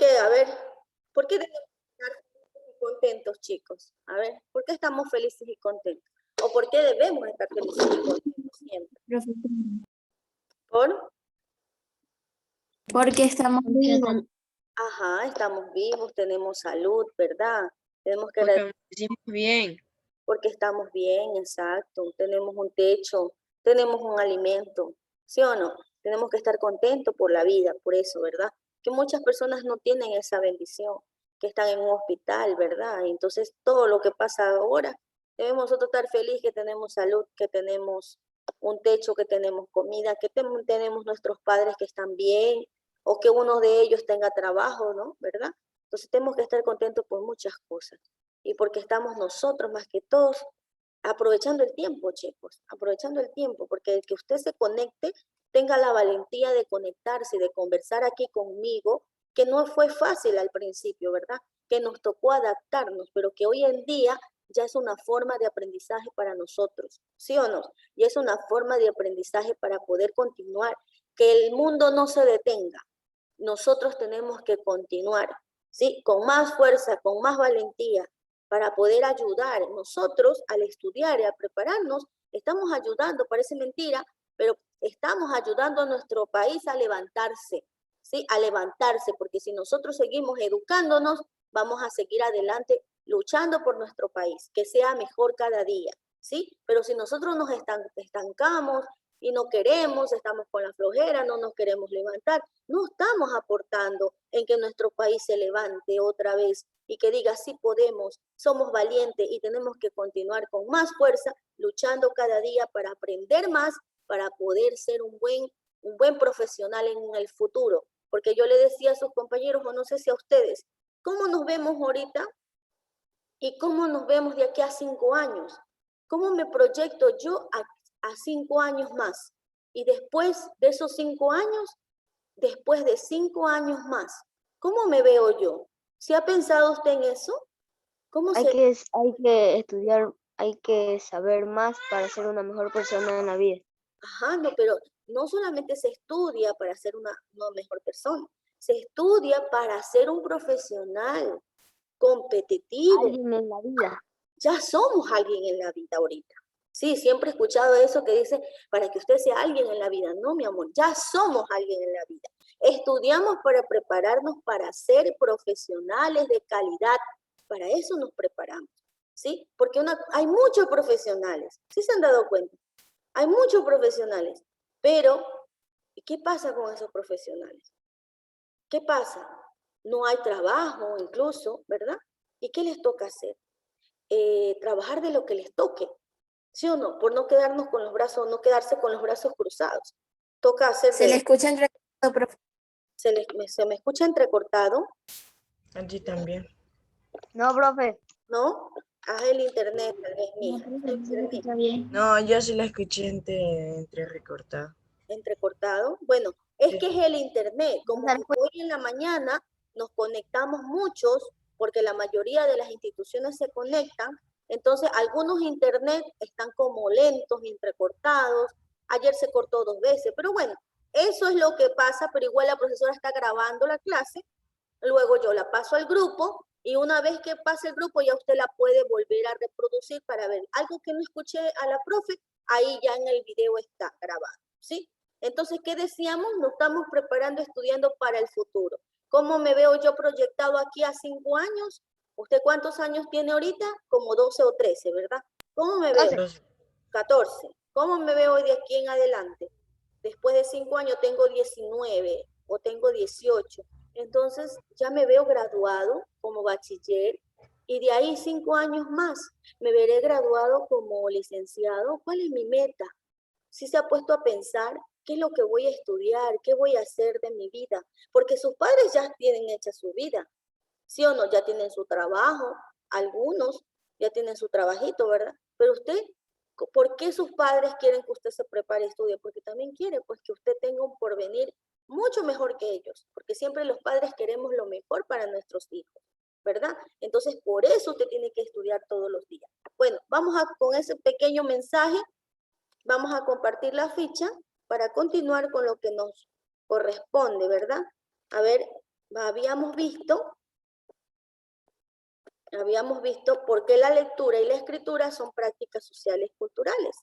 qué? A ver, ¿por qué debemos estar felices y contentos, chicos? A ver, ¿por qué estamos felices y contentos? ¿O por qué debemos estar felices y contentos siempre? ¿Por? Porque estamos vivos. Ajá, estamos vivos, tenemos salud, ¿verdad? Tenemos que Porque nos sentimos bien. porque estamos bien, exacto, tenemos un techo, tenemos un alimento, ¿sí o no? Tenemos que estar contentos por la vida, por eso, ¿verdad? Que muchas personas no tienen esa bendición, que están en un hospital, ¿verdad? Entonces, todo lo que pasa ahora, debemos nosotros estar felices que tenemos salud, que tenemos un techo, que tenemos comida, que tenemos nuestros padres que están bien, o que uno de ellos tenga trabajo, ¿no? ¿Verdad? Entonces, tenemos que estar contentos por muchas cosas y porque estamos nosotros más que todos aprovechando el tiempo, chicos, aprovechando el tiempo, porque el que usted se conecte, tenga la valentía de conectarse, de conversar aquí conmigo, que no fue fácil al principio, ¿verdad? Que nos tocó adaptarnos, pero que hoy en día ya es una forma de aprendizaje para nosotros, ¿sí o no? Y es una forma de aprendizaje para poder continuar, que el mundo no se detenga. Nosotros tenemos que continuar, ¿sí? Con más fuerza, con más valentía, para poder ayudar. Nosotros, al estudiar y a prepararnos, estamos ayudando, parece mentira, pero estamos ayudando a nuestro país a levantarse, ¿sí? A levantarse, porque si nosotros seguimos educándonos, vamos a seguir adelante luchando por nuestro país, que sea mejor cada día, ¿sí? Pero si nosotros nos estancamos y no queremos, estamos con la flojera, no nos queremos levantar, no estamos aportando en que nuestro país se levante otra vez y que diga, sí podemos, somos valientes y tenemos que continuar con más fuerza, luchando cada día para aprender más, para poder ser un buen profesional en el futuro. Porque yo le decía a sus compañeros, o no sé si a ustedes, ¿cómo nos vemos ahorita y cómo nos vemos de aquí a 5 años? ¿Cómo me proyecto yo a 5 años más? Y después de esos 5 años, después de 5 años más, ¿cómo me veo yo? ¿Se ha pensado usted en eso? ¿Cómo Hay se...? que estudiar, hay que saber más para ser una mejor persona en la vida. Ajá, no, pero no solamente se estudia para ser una mejor persona, se estudia para ser un profesional competitivo. Alguien en la vida. Ya somos alguien en la vida ahorita. Sí, siempre he escuchado eso que dice, para que usted sea alguien en la vida. No, mi amor, ya somos alguien en la vida. Estudiamos para prepararnos para ser profesionales de calidad. Para eso nos preparamos, ¿sí? Porque hay muchos profesionales, ¿sí se han dado cuenta? Hay muchos profesionales, pero ¿qué pasa con esos profesionales? ¿Qué pasa? No hay trabajo incluso, ¿verdad? ¿Y qué les toca hacer? Trabajar de lo que les toque, ¿sí o no? Por no quedarnos con los brazos, no quedarse con los brazos cruzados. Toca hacer Se le escucha entrecortado, profe. se me escucha entrecortado, Allí también. No, profe. ¿no? Haz el internet, tal vez, No, mija. profe, El no se le internet, escucha bien. No, yo sí la escuché entre recortada. entrecortado. Bueno, es Sí. que es el internet. No Como se le hoy en la mañana nos conectamos muchos, porque la mayoría de las instituciones se conectan, entonces algunos internet están como lentos, entrecortados. Ayer se cortó 2 veces, pero bueno, eso es lo que pasa, pero igual la profesora está grabando la clase, luego yo la paso al grupo y una vez que pase el grupo ya usted la puede volver a reproducir para ver algo que no escuché a la profe, ahí ya en el video está grabado, ¿sí? Entonces, ¿qué decíamos? Nos estamos preparando, estudiando para el futuro. ¿Cómo me veo yo proyectado aquí a 5 años? ¿Usted cuántos años tiene ahorita? Como 12 o 13, ¿verdad? ¿Cómo me veo? 14. ¿Cómo me veo de aquí en adelante? Después de 5 años tengo 19 o tengo 18. Entonces ya me veo graduado como bachiller y de ahí 5 años más me veré graduado como licenciado. ¿Cuál es mi meta? Si se ha puesto a pensar qué es lo que voy a estudiar, qué voy a hacer de mi vida, porque sus padres ya tienen hecha su vida, ¿sí o no? Ya tienen su trabajo, algunos ya tienen su trabajito, ¿verdad? Pero usted, ¿por qué sus padres quieren que usted se prepare y estudie? Porque también quiere, pues, que usted tenga un porvenir mucho mejor que ellos, porque siempre los padres queremos lo mejor para nuestros hijos, ¿verdad? Entonces, por eso usted tiene que estudiar todos los días. Bueno, con ese pequeño mensaje, vamos a compartir la ficha para continuar con lo que nos corresponde, ¿verdad? A ver, habíamos visto por qué la lectura y la escritura son prácticas sociales culturales,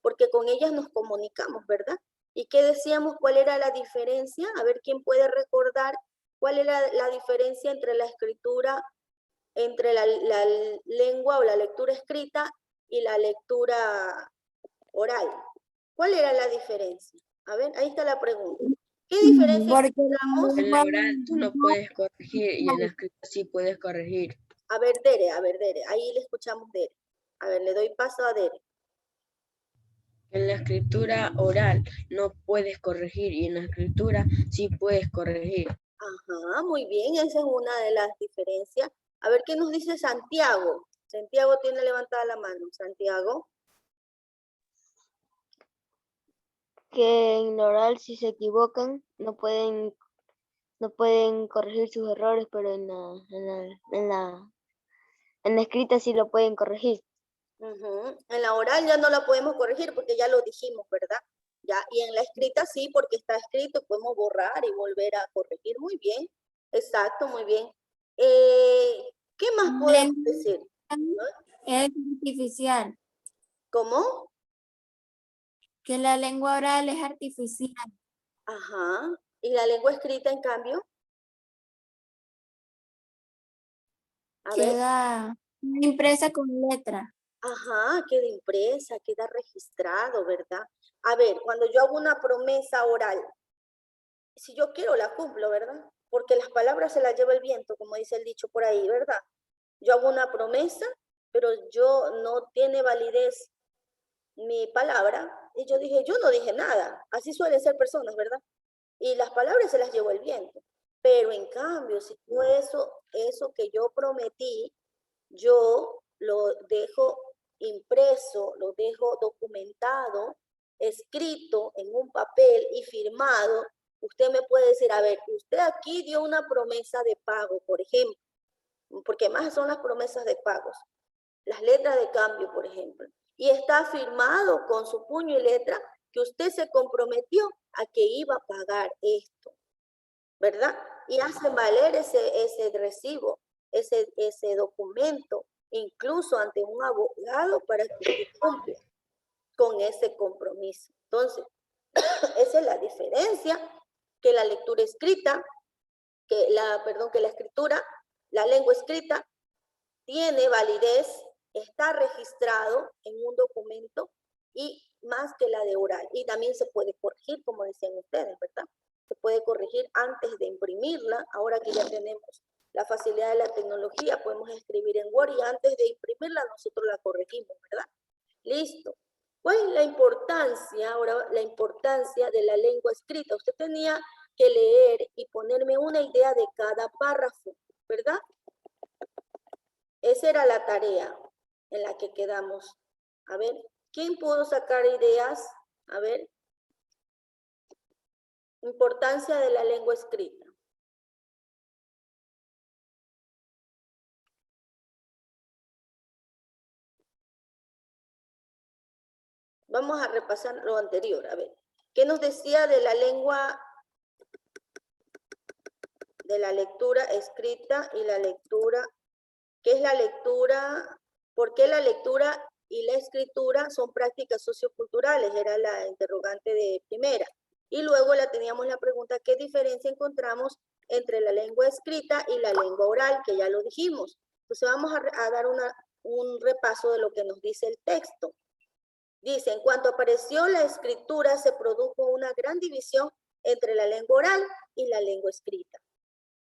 porque con ellas nos comunicamos, ¿verdad? ¿Y qué decíamos? ¿Cuál era la diferencia? A ver, ¿quién puede recordar cuál era la diferencia entre la escritura, entre la lengua o la lectura escrita y la lectura oral? ¿Cuál era la diferencia? A ver, ahí está la pregunta. ¿Qué diferencia Porque encontramos? En la oral tú no puedes corregir y en la escrita sí puedes corregir. A ver, Dere, ahí le escuchamos Dere. A ver, le doy paso a Dere. En la escritura oral no puedes corregir y en la escritura sí puedes corregir. Ajá, muy bien, esa es una de las diferencias. A ver, ¿qué nos dice Santiago? Santiago tiene levantada la mano. Santiago. Que en la oral si se equivocan no pueden corregir sus errores, pero en la escrita sí lo pueden corregir. Ujú. En la oral ya no la podemos corregir porque ya lo dijimos, ¿verdad? Ya, y en la escrita sí, porque está escrito, podemos borrar y volver a corregir. Muy bien, exacto, muy bien. ¿Qué más podemos decir? es artificial, ¿Cómo? que la lengua oral es artificial. Ajá. ¿Y la lengua escrita, en cambio? A ver. Queda impresa con letra. Ajá, queda impresa, queda registrado, ¿verdad? A ver, cuando yo hago una promesa oral, si yo quiero la cumplo, ¿verdad? Porque las palabras se las lleva el viento, como dice el dicho por ahí, ¿verdad? Yo hago una promesa, pero yo no tiene validez mi palabra, y yo dije, yo no dije nada. Así suelen ser personas, ¿verdad? Y las palabras se las llevó el viento. Pero en cambio, si yo eso que yo prometí, yo lo dejo impreso, lo dejo documentado, escrito en un papel y firmado, usted me puede decir, a ver, usted aquí dio una promesa de pago, por ejemplo, porque más son las promesas de pagos, las letras de cambio, por ejemplo, y está firmado con su puño y letra que usted se comprometió a que iba a pagar esto, ¿verdad? Y hacen valer ese recibo, ese documento, incluso ante un abogado para que usted cumpla con ese compromiso. Entonces, esa es la diferencia que la lectura escrita, que la escritura, la lengua escrita tiene validez, está registrado en un documento y más que la de oral. Y también se puede corregir, como decían ustedes, ¿verdad? Se puede corregir antes de imprimirla. Ahora que ya tenemos la facilidad de la tecnología, podemos escribir en Word y antes de imprimirla nosotros la corregimos, ¿verdad? Listo. ¿Cuál es la importancia, ahora la importancia de la lengua escrita? Usted tenía que leer y ponerme una idea de cada párrafo, ¿verdad? Esa era la tarea en la que quedamos. A ver, ¿quién pudo sacar ideas? A ver, importancia de la lengua escrita. Vamos a repasar lo anterior. A ver, ¿qué nos decía de la lengua, de la lectura escrita y la lectura? ¿Qué es la lectura? ¿Por qué la lectura y la escritura son prácticas socioculturales? Era la interrogante de primera. Y luego teníamos la pregunta, ¿qué diferencia encontramos entre la lengua escrita y la lengua oral? Que ya lo dijimos. Entonces vamos a dar un repaso de lo que nos dice el texto. Dice, en cuanto apareció la escritura, se produjo una gran división entre la lengua oral y la lengua escrita.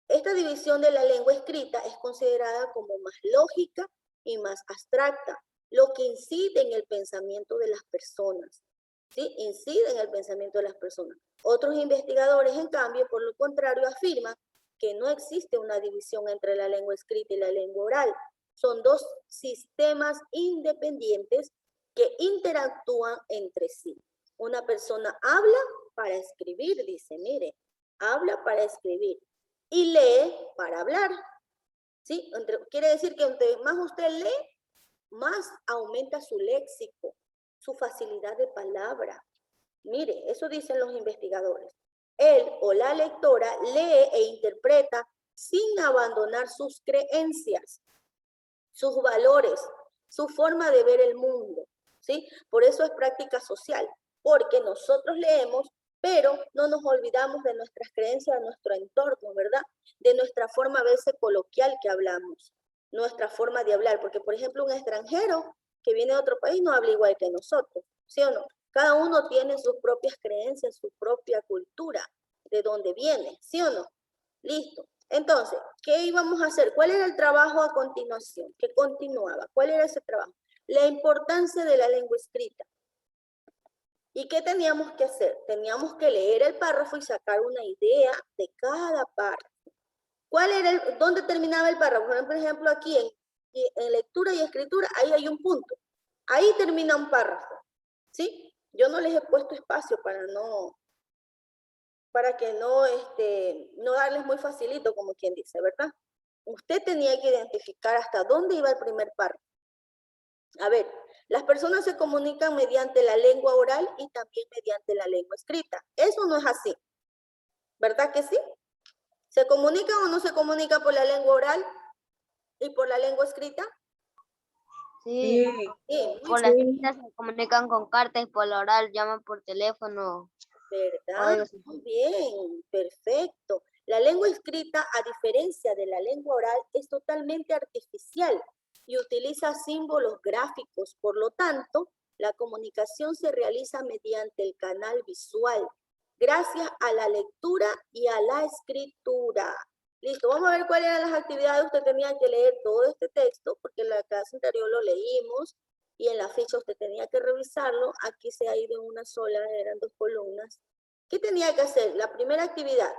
Esta división de la lengua escrita es considerada como más lógica y más abstracta, lo que incide en el pensamiento de las personas. ¿Sí? Incide en el pensamiento de las personas. Otros investigadores, en cambio, por lo contrario, afirman que no existe una división entre la lengua escrita y la lengua oral. Son dos sistemas independientes que interactúan entre sí. Una persona habla para escribir, dice, mire, habla para escribir y lee para hablar. ¿Sí? Quiere decir que entre más usted lee, más aumenta su léxico, su facilidad de palabra. Mire, eso dicen los investigadores. él o la lectora lee e interpreta sin abandonar sus creencias, sus valores, su forma de ver el mundo, ¿sí? Por eso es práctica social, porque nosotros leemos, pero no nos olvidamos de nuestras creencias, de nuestro entorno, ¿verdad? De nuestra forma a veces coloquial que hablamos, nuestra forma de hablar, porque por ejemplo un extranjero que viene de otro país no habla igual que nosotros, ¿sí o no? Cada uno tiene sus propias creencias, su propia cultura, de dónde viene, ¿sí o no? Listo. Entonces, ¿qué íbamos a hacer? ¿Cuál era el trabajo a continuación? ¿Qué continuaba? ¿Cuál era ese trabajo? La importancia de la lengua escrita. ¿Y qué teníamos que hacer? Teníamos que leer el párrafo y sacar una idea de cada párrafo. ¿Dónde terminaba el párrafo? Por ejemplo, aquí en lectura y escritura, ahí hay un punto. Ahí termina un párrafo, ¿sí? Yo no les he puesto espacio para que no darles muy facilito, como quien dice, ¿verdad? Usted tenía que identificar hasta dónde iba el primer párrafo. A ver, las personas se comunican mediante la lengua oral y también mediante la lengua escrita. Eso no es así, ¿verdad que sí? ¿Se comunica o no se comunica por la lengua oral y por la lengua escrita? Sí, Sí, por la escrita se comunican con cartas y por la oral llaman por teléfono. ¿verdad? Muy bien, perfecto. La lengua escrita, a diferencia de la lengua oral, es totalmente artificial y utiliza símbolos gráficos. Por lo tanto, la comunicación se realiza mediante el canal visual, gracias a la lectura y a la escritura. Listo, vamos a ver cuáles eran las actividades. Usted tenía que leer todo este texto, porque en la clase anterior lo leímos, y en la ficha usted tenía que revisarlo. Aquí se ha ido en una sola, eran 2 columnas. ¿Qué tenía que hacer? La primera actividad,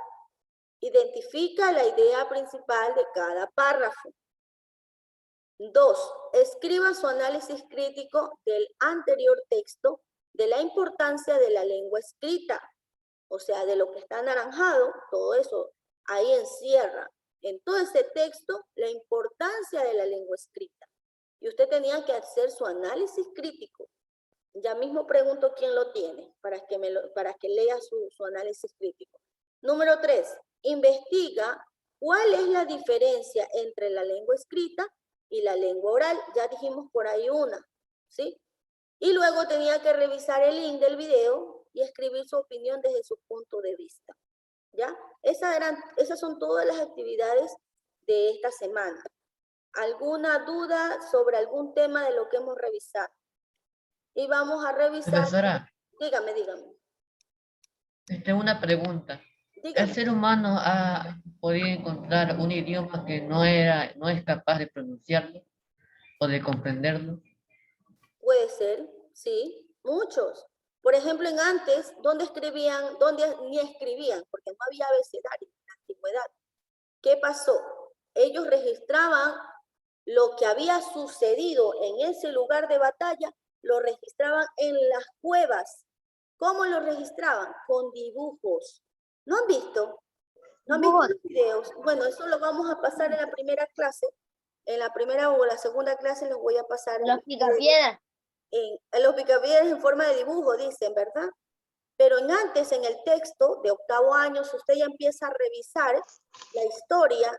identifica la idea principal de cada párrafo. 2, escriba su análisis crítico del anterior texto de la importancia de la lengua escrita. O sea, de lo que está anaranjado, todo eso ahí encierra en todo ese texto la importancia de la lengua escrita. Y usted tenía que hacer su análisis crítico. Ya mismo pregunto quién lo tiene para que lea su análisis crítico. Número 3, investiga cuál es la diferencia entre la lengua escrita y la lengua oral. Ya dijimos por ahí una, ¿sí? Y luego tenía que revisar el link del video y escribir su opinión desde su punto de vista. ¿Ya? Esas son todas las actividades de esta semana. ¿Alguna duda sobre algún tema de lo que hemos revisado? Y vamos a revisar. Profesora, Dígame. una pregunta. ¿El Dígame. ser humano ha podido encontrar un idioma que no es capaz de pronunciarlo o de comprenderlo? Puede ser, sí, muchos. Por ejemplo, en antes, ¿dónde escribían? ¿Dónde ni escribían? Porque no había abecedario en la antigüedad. ¿Qué pasó? Ellos registraban lo que había sucedido en ese lugar de batalla, lo registraban en las cuevas. ¿Cómo lo registraban? Con dibujos. ¿No han visto? ¿No han visto los videos? Bueno, eso lo vamos a pasar en la primera clase. En la primera o la segunda clase los voy a pasar. Los picapiedras. En los picapiedras en forma de dibujo, dicen, ¿verdad? Pero antes, en el texto de 8º año, si usted ya empieza a revisar la historia,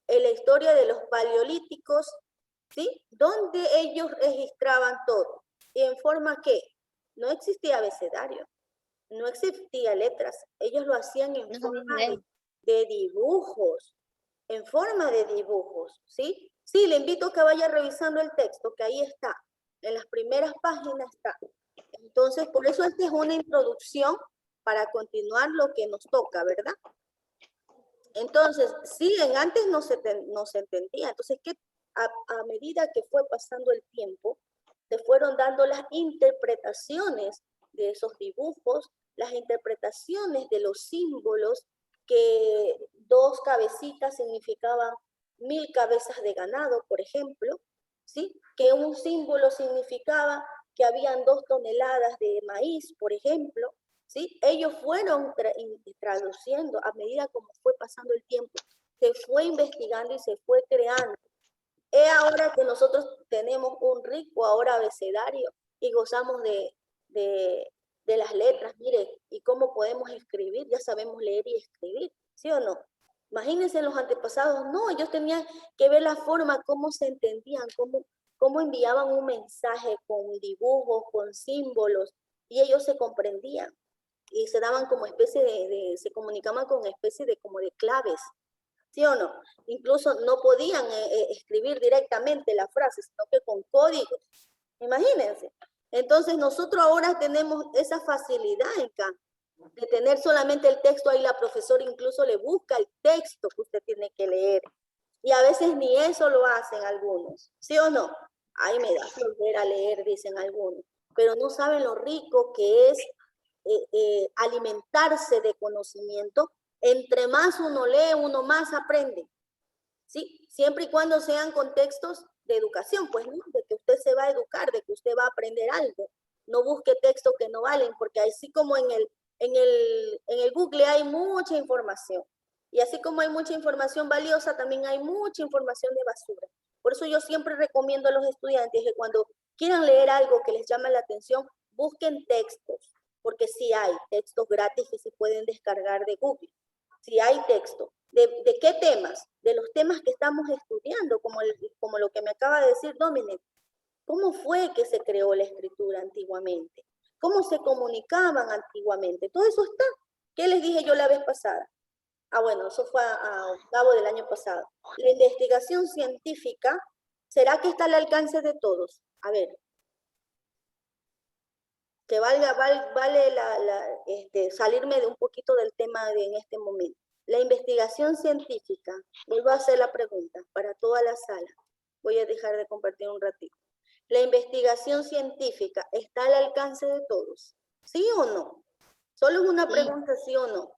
la historia de los paleolíticos, ¿sí? Donde ellos registraban todo. Y en forma que no existía abecedario, no existía letras. Ellos lo hacían en forma de dibujos, en forma de dibujos, ¿sí? Sí, le invito a que vaya revisando el texto, que ahí está. En las primeras páginas está. Entonces, por eso esta es una introducción para continuar lo que nos toca, ¿verdad? Entonces, sí, antes no se entendía. Entonces, a medida que fue pasando el tiempo, se fueron dando las interpretaciones de esos dibujos, las interpretaciones de los símbolos, que 2 cabecitas significaban 1000 cabezas de ganado, por ejemplo, ¿sí? Que un símbolo significaba que habían 2 toneladas de maíz, por ejemplo, ¿sí? Ellos fueron traduciendo a medida como fue pasando el tiempo, se fue investigando y se fue creando. Es ahora que nosotros tenemos un rico abecedario y gozamos de de las letras, mire, y cómo podemos escribir, ya sabemos leer y escribir, ¿sí o no? Imagínense los antepasados, no, ellos tenían que ver la forma, cómo se entendían, cómo enviaban un mensaje con dibujos, con símbolos, y ellos se comprendían, y se daban como especie se comunicaban con especie de como de claves, ¿sí o no? Incluso no podían escribir directamente la frase, sino que con códigos, imagínense. Entonces nosotros ahora tenemos esa facilidad en cambio de tener solamente el texto ahí, la profesora incluso le busca el texto que usted tiene que leer. Y a veces ni eso lo hacen algunos, ¿sí o no? Ay, me da flojera leer, dicen algunos, pero no saben lo rico que es alimentarse de conocimiento. Entre más uno lee, uno más aprende, ¿sí? Siempre y cuando sean contextos de educación, pues, ¿no? De que usted se va a educar, de que usted va a aprender algo. No busque textos que no valen, porque así como en el Google hay mucha información. Y así como hay mucha información valiosa, también hay mucha información de basura. Por eso yo siempre recomiendo a los estudiantes que cuando quieran leer algo que les llame la atención, busquen textos, porque sí hay textos gratis que se pueden descargar de Google. Sí hay texto. ¿De qué temas? De los temas que estamos estudiando, como lo que me acaba de decir Dominic. ¿Cómo fue que se creó la escritura antiguamente? ¿Cómo se comunicaban antiguamente? Todo eso está. ¿Qué les dije yo la vez pasada? Ah, bueno, eso fue a octavo del año pasado. La investigación científica, ¿será que está al alcance de todos? A ver. Que vale salirme de un poquito del tema en este momento. La investigación científica, vuelvo a hacer la pregunta para toda la sala. Voy a dejar de compartir un ratito. ¿La investigación científica está al alcance de todos? ¿Sí o no? Solo es una pregunta, ¿sí o no?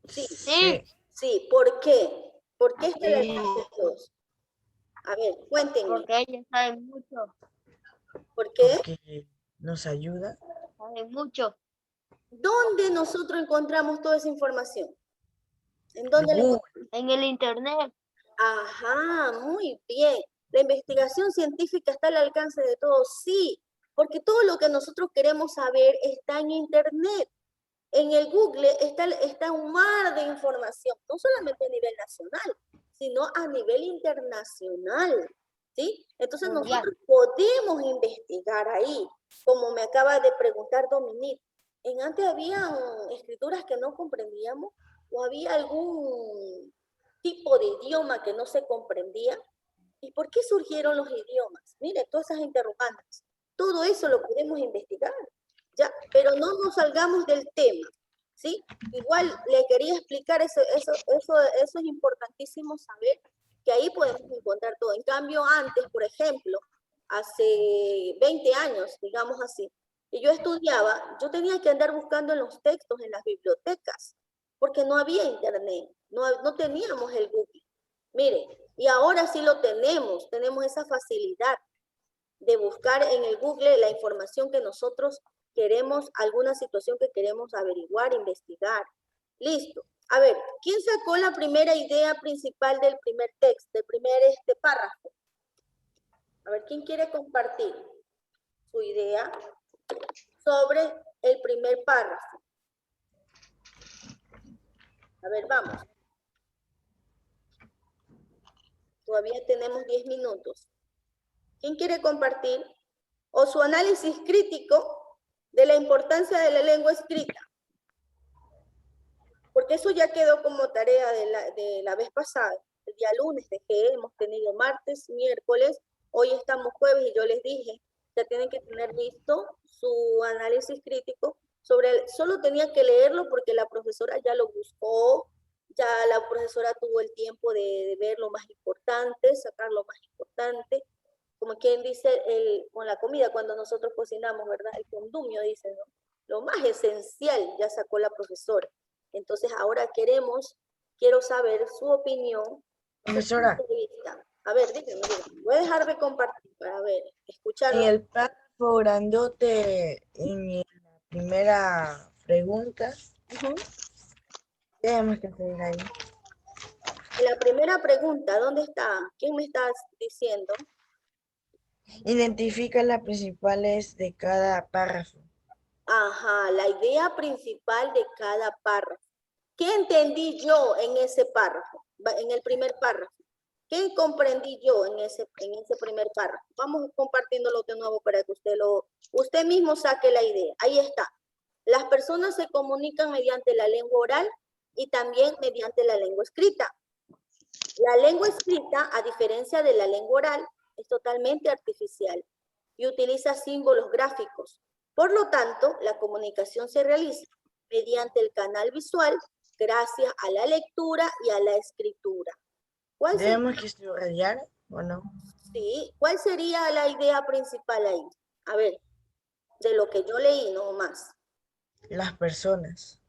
Sí. Sí. Sí, ¿por qué? ¿Por qué está al alcance de todos? A ver, cuéntenme. Porque ellos saben mucho. ¿Por qué? Porque nos ayuda. Saben mucho. ¿Dónde nosotros encontramos toda esa información? ¿En dónde la encontramos? En el internet. Ajá, muy bien. La investigación científica está al alcance de todos, sí, porque todo lo que nosotros queremos saber está en internet. En el Google está un mar de información, no solamente a nivel nacional, sino a nivel internacional, ¿sí? Entonces Mundial. nosotros podemos investigar ahí, como me acaba de preguntar Dominique. En antes había escrituras que no comprendíamos o había algún tipo de idioma que no se comprendía. ¿Y por qué surgieron los idiomas? Mire, todas esas interrogantes. Todo eso lo podemos investigar, ¿ya? Pero no nos salgamos del tema, ¿sí? Igual le quería explicar eso es importantísimo saber que ahí podemos encontrar todo. En cambio, antes, por ejemplo, hace 20 años, digamos así, y yo estudiaba, yo tenía que andar buscando en los textos, en las bibliotecas, porque no había internet, no teníamos el Google. Mire, y ahora sí lo tenemos esa facilidad de buscar en el Google la información que nosotros queremos, alguna situación que queremos averiguar, investigar. Listo. A ver, ¿quién sacó la primera idea principal del primer texto, del primer párrafo? A ver, ¿quién quiere compartir su idea sobre el primer párrafo? A ver, vamos. Todavía tenemos 10 minutos. ¿Quién quiere compartir? O su análisis crítico de la importancia de la lengua escrita. Porque eso ya quedó como tarea de la vez pasada, el día lunes, de que hemos tenido martes, miércoles, hoy estamos jueves y yo les dije, ya tienen que tener listo su análisis crítico solo tenía que leerlo porque la profesora ya lo buscó, ya la profesora tuvo el tiempo de ver lo más importante, sacar lo más importante, como quien dice con la comida cuando nosotros cocinamos, ¿verdad? El condumio, dice, ¿no? Lo más esencial ya sacó la profesora. Entonces ahora quiero saber su opinión. Profesora. A ver, dígame. Voy a dejar de compartir para ver, escucharlo. En el párrafo grandote, en la primera pregunta, ¿qué tenemos que hacer ahí? La primera pregunta, ¿dónde está? ¿Quién me está diciendo? Identifica las principales de cada párrafo. Ajá, la idea principal de cada párrafo. ¿Qué entendí yo en ese párrafo? En el primer párrafo. ¿Qué comprendí yo en ese primer párrafo? Vamos compartiéndolo de nuevo para que usted mismo saque la idea. Ahí está. Las personas se comunican mediante la lengua oral y también mediante la lengua escrita. La lengua escrita, a diferencia de la lengua oral, es totalmente artificial y utiliza símbolos gráficos. Por lo tanto, la comunicación se realiza mediante el canal visual gracias a la lectura y a la escritura. ¿Cuál sería? ¿Tenemos que subrayar o no? Sí, ¿cuál sería la idea principal ahí? A ver, de lo que yo leí, no más. Las personas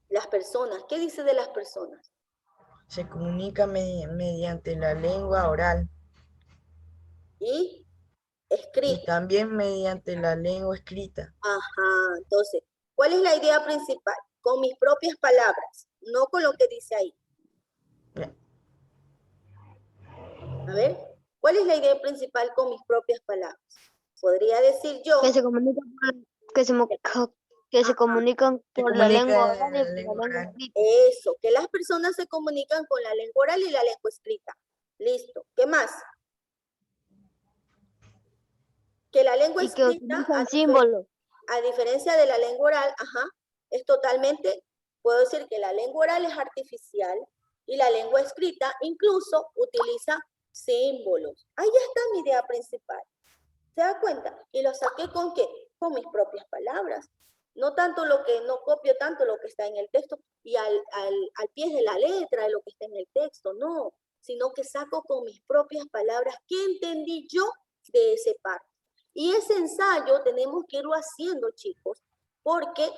Las personas, ¿qué dice de las personas? se comunican mediante la lengua oral Y y escrita. también mediante la lengua escrita. Ajá, entonces, ¿cuál es la idea principal? Con mis propias palabras, no con lo que dice ahí. A ver, ¿cuál es la idea principal con mis propias palabras? Podría decir yo, Que se comunican que se comunican Se por la lengua comunican oral y en la por la lengua lengua oral. escrita. eso, que las personas se comunican con la lengua oral y la lengua escrita. Listo, ¿qué más? Que la lengua Y que escrita, utilizan símbolos. a diferencia de la lengua oral, ajá, es totalmente, puedo decir que la lengua oral es artificial y la lengua escrita incluso utiliza símbolos. Ahí está mi idea principal. ¿Se da cuenta? Y lo saqué ¿con qué? Con mis propias palabras. No tanto no copio tanto lo que está en el texto y al pie de la letra de lo que está en el texto, no, sino que saco con mis propias palabras qué entendí yo de ese párrafo. Y ese ensayo tenemos que irlo haciendo, chicos, porque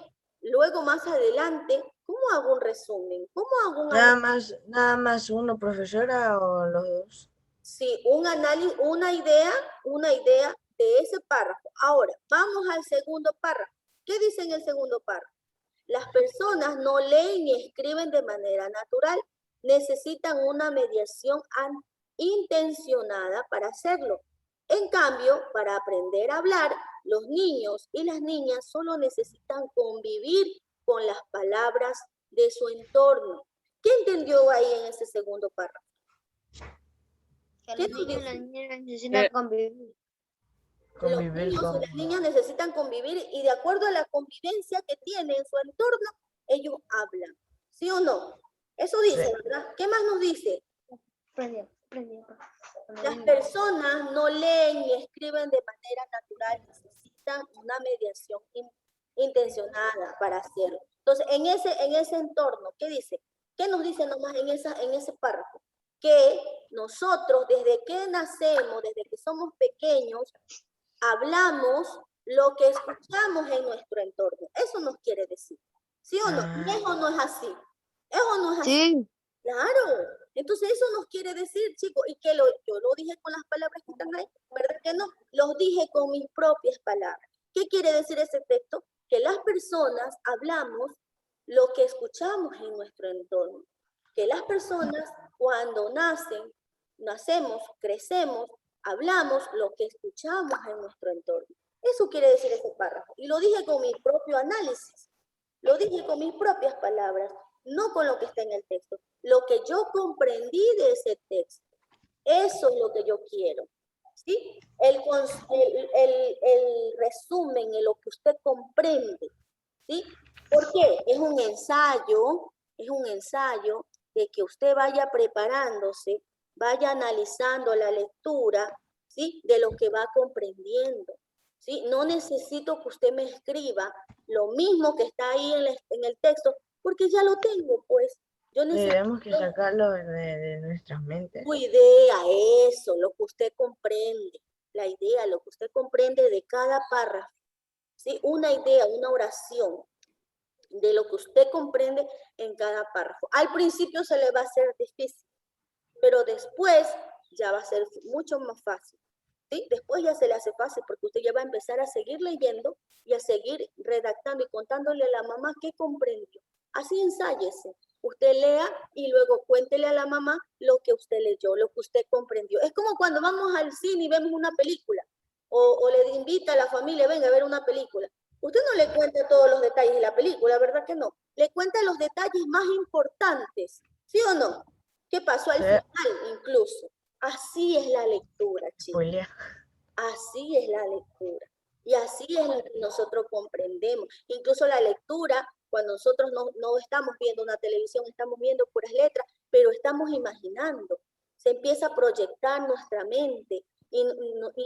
luego más adelante, ¿cómo hago un resumen? ¿Cómo hago un análisis? Nada más uno, profesora, o los dos. Sí, un análisis, una idea de ese párrafo. Ahora, vamos al segundo párrafo. ¿Qué dice en el segundo párrafo? Las personas no leen ni escriben de manera natural. Necesitan una mediación intencionada para hacerlo. En cambio, para aprender a hablar, los niños y las niñas solo necesitan convivir con las palabras de su entorno. ¿Qué entendió ahí en ese segundo párrafo? Que ¿Qué los nos niños y dice? las niñas necesitan convivir. Los Convivir niños con... y las niñas necesitan convivir y de acuerdo a la convivencia que tienen en su entorno, ellos hablan. ¿Sí o no? Eso dice, Sí. ¿verdad? ¿Qué más nos dice? Aprendí. Las personas no leen ni escriben de manera natural, necesitan una mediación intencionada para hacerlo. Entonces, en ese entorno, ¿qué dice? ¿Qué nos dice nomás en ese párrafo? Que nosotros, desde que nacemos, desde que somos pequeños, hablamos lo que escuchamos en nuestro entorno. Eso nos quiere decir. ¿Sí o no? ¿Y eso no es así? ¿Eso no es así? Sí, Claro. Entonces eso nos quiere decir, chicos, y que yo lo dije con las palabras que están ahí, ¿verdad que no? Los dije con mis propias palabras. ¿Qué quiere decir ese texto? Que las personas hablamos lo que escuchamos en nuestro entorno. Que las personas cuando nacemos, crecemos, hablamos lo que escuchamos en nuestro entorno. Eso quiere decir ese párrafo. Y lo dije con mi propio análisis. Lo dije con mis propias palabras, no con lo que está en el texto. Lo que yo comprendí de ese texto. Eso es lo que yo quiero. ¿Sí? El resumen, en lo que usted comprende. ¿Sí? ¿Por qué? Es un ensayo de que usted vaya preparándose, vaya analizando la lectura, ¿sí? De lo que va comprendiendo. ¿Sí? No necesito que usted me escriba lo mismo que está ahí en el texto, porque ya lo tengo, pues. Yo Tenemos que necesito sacarlo de nuestras mentes. tu idea, eso, lo que usted comprende, la idea, lo que usted comprende de cada párrafo, ¿sí? Una idea, una oración de lo que usted comprende en cada párrafo. Al principio se le va a hacer difícil, pero después ya va a ser mucho más fácil. ¿Sí? Después ya se le hace fácil porque usted ya va a empezar a seguir leyendo y a seguir redactando y contándole a la mamá qué comprendió. Así ensáyese. Usted lea y luego cuéntele a la mamá lo que usted leyó, lo que usted comprendió. Es como cuando vamos al cine y vemos una película o le invita a la familia, venga a ver una película. Usted no le cuenta todos los detalles de la película, ¿verdad que no? Le cuenta los detalles más importantes, ¿sí o no? ¿Qué pasó al Sí. final incluso? Así es la lectura, chicos. Spoilea. Así es la lectura. Y así es lo que nosotros comprendemos. Incluso la lectura, cuando nosotros no estamos viendo una televisión, estamos viendo puras letras, pero estamos imaginando. Se empieza a proyectar nuestra mente y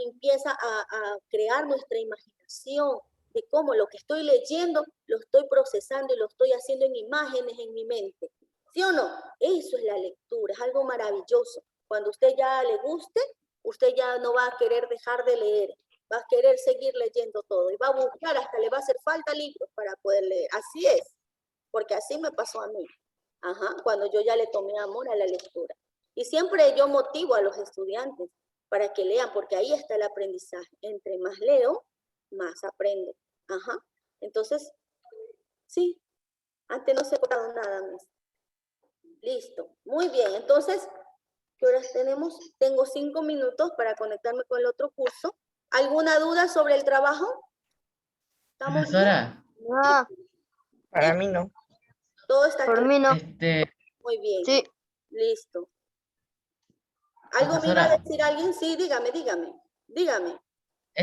empieza a crear nuestra imaginación de cómo lo que estoy leyendo lo estoy procesando y lo estoy haciendo en imágenes en mi mente. ¿Sí o no? Eso es la lectura, es algo maravilloso. Cuando a usted ya le guste, usted ya no va a querer dejar de leer, va a querer seguir leyendo todo y va a buscar, hasta le va a hacer falta libros para poder leer. Así es, porque así me pasó a mí, cuando yo ya le tomé amor a la lectura. Y siempre yo motivo a los estudiantes para que lean, porque ahí está el aprendizaje. Entre más leo, más aprendo. Entonces, sí, antes no se ha tocado nada más. Listo, muy bien. Entonces, ¿qué horas tenemos? Tengo 5 minutos para conectarme con el otro curso. ¿Alguna duda sobre el trabajo? ¿Estamos bien? Profesora, No, Para mí no. Todo está por claro. mí no. Muy bien. Sí, Listo. ¿Algo me iba a profesora, decir alguien? Sí, dígame. Dígame.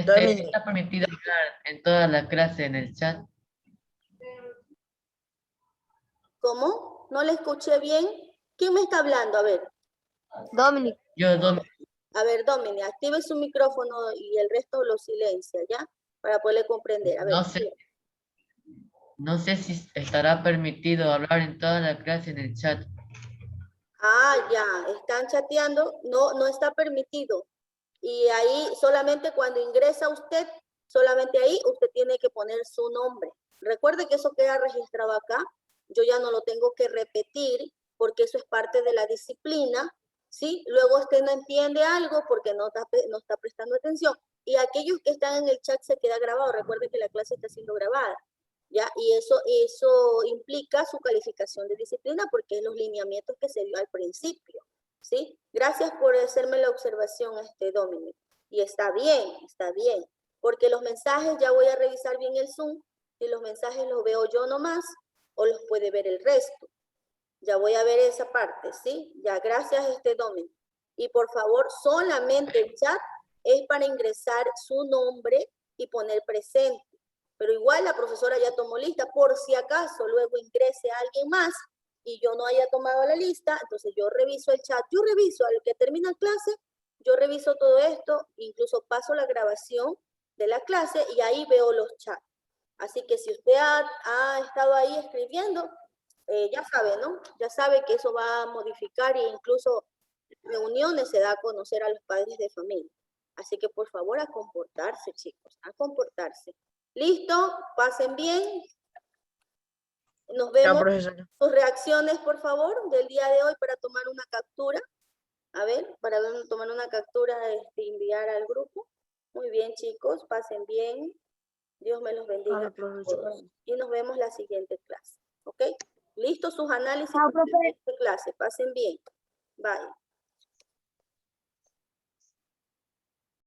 Dominic. ¿está permitido hablar en toda la clase en el chat? ¿Cómo? ¿No le escuché bien? ¿Quién me está hablando? A ver. Dominic. Yo, A ver, Domini, active su micrófono y el resto lo silencia, ¿ya? Para poderle comprender. A ver. no sé si estará permitido hablar en toda la clase en el chat. Ya, están chateando. No está permitido. Y ahí solamente cuando ingresa usted, solamente ahí usted tiene que poner su nombre. Recuerde que eso queda registrado acá. Yo ya no lo tengo que repetir porque eso es parte de la disciplina, ¿sí? Luego usted no entiende algo porque no está prestando atención. Y aquellos que están en el chat se queda grabado. Recuerde que la clase está siendo grabada, ¿ya? Y eso implica su calificación de disciplina porque es los lineamientos que se dio al principio. ¿Sí? Gracias por hacerme la observación, Dominic. Y está bien, porque los mensajes, ya voy a revisar bien el Zoom, si los mensajes los veo yo nomás o los puede ver el resto. Ya voy a ver esa parte, ¿sí? Ya, gracias, Dominic. Y por favor, solamente el chat es para ingresar su nombre y poner presente. Pero igual la profesora ya tomó lista, por si acaso luego ingrese alguien más y yo no haya tomado la lista, entonces yo reviso el chat, yo reviso al que termina clase, yo reviso todo esto, incluso paso la grabación de la clase y ahí veo los chats. Así que si usted ha estado ahí escribiendo, ya sabe, ¿no? Ya sabe que eso va a modificar e incluso reuniones se da a conocer a los padres de familia. Así que por favor a comportarse, chicos, a comportarse. ¿Listo? Pasen bien. Nos Chao, vemos. profesora. Sus reacciones, por favor, del día de hoy para tomar una captura. A ver, para tomar una captura, enviar al grupo. Muy bien, chicos, pasen bien. Dios me los bendiga a todos. Y nos vemos la siguiente clase. ¿Ok? ¿Listo sus análisis para la siguiente clase? Pasen bien. Bye.